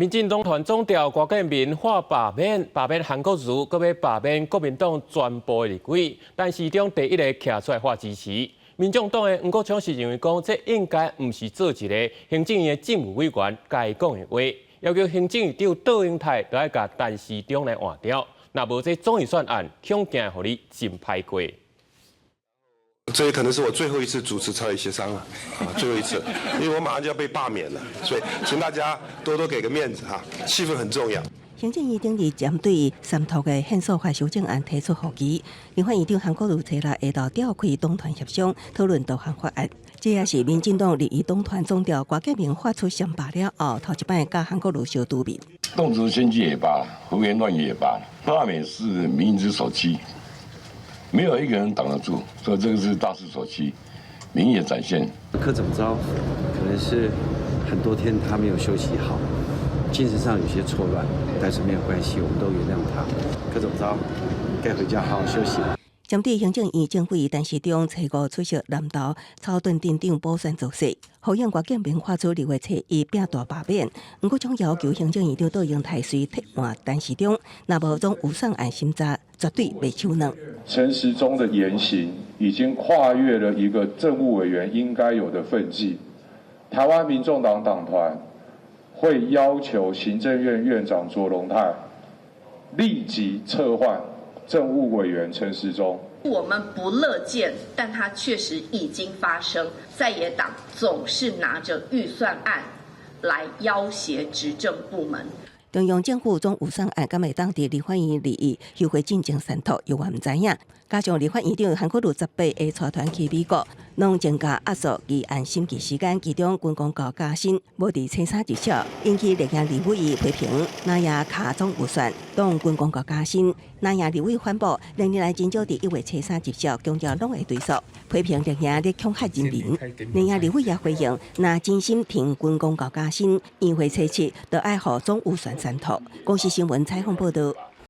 民进党团总调郭建民话罢免韩国瑜，搁要罢免国民党全部立委，但其中第一个徛出来话支持。民众党的黄国昌是认为讲，这应该唔是做一个行政院的政务委员该讲的话，要求行政院长杜英泰都要甲陈时中来换掉，若无这总预算案，恐惊互你真歹过。 这也可能是我最后一次主持朝野协商了，最后一次，因为我马上就要被罢免了，所以请大家多多给个面子哈，气氛很重要。行政院顶日针对三读的宪诉法修正案提出复议，立法院长韩国瑜提了下昼召开党团协商，讨论多项法案。这也是民进党立院党团总调郭建民发出上罢了后，头一摆甲韩国瑜相对面。动辄先机也罢，胡言乱语也罢，罢免是民之所期。 没有一个人挡得住，所以这个是大势所趋，民意的展现。柯总召可能是很多天他没有休息好，精神上有些错乱，但是没有关系，我们都原谅他。柯总召该回家好好休息了。 针对行政院政委陈时中初五出席南投草屯镇长补选造势，呼应郭建民发出2月初以并大罢免，黄国昌要求行政院长杜英泰随替换陈时中，若无总预算案审查绝对袂手软。陈时中的言行已经跨越了一个政务委员应该有的分际。台湾民众党党团会要求行政院院长卓荣泰立即撤换政务委员陈时中。 我们不乐见，但它确实已经发生。在野党总是拿着预算案来要挟执政部门。中央政府总预算案敢会当伫立法院立议休会进行三读，又还唔知影。加上立法院长韩国瑜18个带团去美国，拢增加压缩议案审议时间，其中军公告加薪，无伫青沙一小，引起立院立委批评。那也卡总预算，当军公告加薪。 南亚立委反驳，2年来真少伫1月初3接受公调拢会对数，批评立院咧恐吓人民。南亚立委也回应，若真心凭军公告加薪，议会初7就爱互总预算3读。公视新闻采访报道。